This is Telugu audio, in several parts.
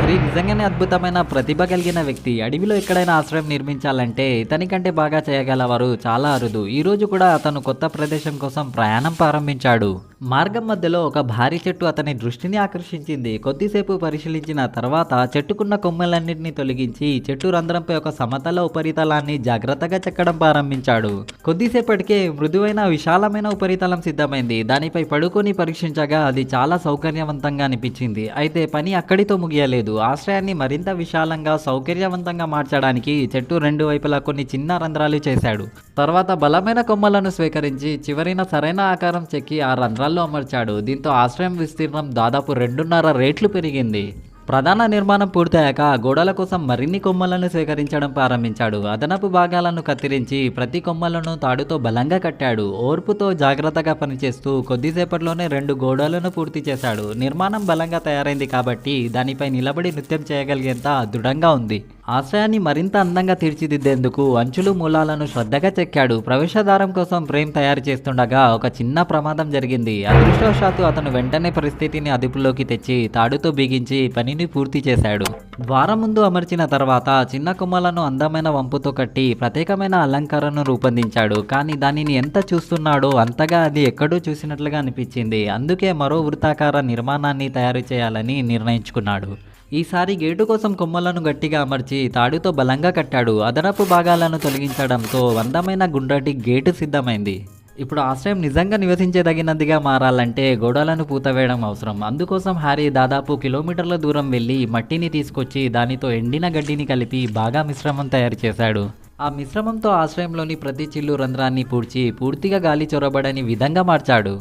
స్త్రీ నిజంగానే అద్భుతమైన ప్రతిభ కలిగిన వ్యక్తి. అడవిలో ఎక్కడైనా ఆశ్రయం నిర్మించాలంటే ఇతనికంటే బాగా చేయగలవారు చాలా అరుదు. ఈరోజు కూడా అతను కొత్త ప్రదేశం కోసం ప్రయాణం ప్రారంభించాడు. మార్గం మధ్యలో ఒక భారీ చెట్టు అతని దృష్టిని ఆకర్షించింది. కొద్దిసేపు పరిశీలించిన తర్వాత చెట్టుకున్న కొమ్మలన్నింటినీ తొలగించి చెట్టు రంధ్రంపై ఒక సమతల ఉపరితలాన్ని జాగ్రత్తగా చెక్కడం ప్రారంభించాడు. కొద్దిసేపటికే మృదువైన విశాలమైన ఉపరితలం సిద్ధమైంది. దానిపై పడుకొని పరీక్షించగా అది చాలా సౌకర్యవంతంగా అనిపించింది. అయితే పని అక్కడితో ముగియలేదు. ఆశ్రయాన్ని మరింత విశాలంగా సౌకర్యవంతంగా మార్చడానికి చెట్టు రెండు వైపులా కొన్ని చిన్న రంధ్రాలు చేశాడు. తర్వాత బలమైన కొమ్మలను స్వీకరించి చివరిన సరైన ఆకారం చెక్కి ఆ రంధ్రాల్లో అమర్చాడు. దీంతో ఆశ్రయం విస్తీర్ణం దాదాపు 2.5 రెట్లు పెరిగింది. ప్రధాన నిర్మాణం పూర్తయ్యాక గోడల కోసం మరిన్ని కొమ్మలను సేకరించడం ప్రారంభించాడు. అదనపు భాగాలను కత్తిరించి ప్రతి కొమ్మలను తాడుతో బలంగా కట్టాడు. ఓర్పుతో జాగ్రత్తగా పనిచేస్తూ కొద్దిసేపట్లోనే 2 గోడలను పూర్తి చేశాడు. నిర్మాణం బలంగా తయారైంది కాబట్టి దానిపై నిలబడి నృత్యం చేయగలిగేంత దృఢంగా ఉంది. ఆశ్రయాన్ని మరింత అందంగా తీర్చిదిద్దేందుకు అంచులు మూలాలను శ్రద్ధగా చెక్కాడు. ప్రవేశద్వారం కోసం ఫ్రేమ్ తయారు చేస్తుండగా ఒక చిన్న ప్రమాదం జరిగింది. అదృష్టవశాత్తు అతను వెంటనే పరిస్థితిని అదుపులోకి తెచ్చి తాడుతో బిగించి పనిని పూర్తి చేశాడు. ద్వారం ముందు అమర్చిన తర్వాత చిన్న కొమ్మలను అందమైన వంపుతో కట్టి ప్రత్యేకమైన అలంకరణను రూపొందించాడు. కానీ దానిని ఎంత చూస్తున్నాడో అంతగా అది ఎక్కడో చూసినట్లుగా అనిపించింది. అందుకే మరో వృత్తాకార నిర్మాణాన్ని తయారు చేయాలని నిర్ణయించుకున్నాడు. ఈసారి గేటు కోసం కొమ్మలను గట్టిగా అమర్చి తాడుతో బలంగా కట్టాడు. అదనపు భాగాలను తొలగించడంతో అందమైన గుండ్రటి గేటు సిద్ధమైంది. ఇప్పుడు ఆశ్రయం నిజంగా నివసించదగినదిగా మారాలంటే గోడలను పూతవేయడం అవసరం. అందుకోసం హ్యారీ దాదాపు కిలోమీటర్ల దూరం వెళ్ళి మట్టిని తీసుకొచ్చి దానితో ఎండిన గడ్డిని కలిపి బాగా మిశ్రమం తయారు చేశాడు. ఆ మిశ్రమంతో ఆశ్రయంలోని ప్రతి చిల్లు రంధ్రాన్ని పూడ్చి పూర్తిగా గాలి చొరబడని విధంగా మార్చాడు.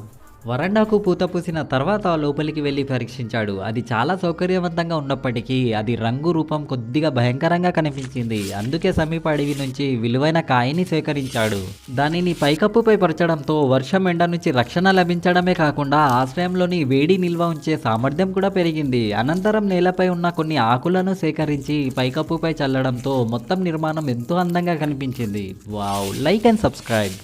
వరండాకు పూత పూసిన తర్వాత లోపలికి వెళ్ళి పరీక్షించాడు. అది చాలా సౌకర్యవంతంగా ఉన్నప్పటికీ అది రంగు రూపం కొద్దిగా భయంకరంగా కనిపించింది. అందుకే సమీప అడవి నుంచి విలువైన కాయని సేకరించాడు. దానిని పైకప్పుపై పరచడంతో వర్షం ఎండ నుంచి రక్షణ లభించడమే కాకుండా ఆశ్రయంలోని వేడి నిల్వ ఉంచే సామర్థ్యం కూడా పెరిగింది. అనంతరం నేలపై ఉన్న కొన్ని ఆకులను సేకరించి పైకప్పుపై చల్లడంతో మొత్తం నిర్మాణం ఎంతో అందంగా కనిపించింది. వావ్! Like and subscribe.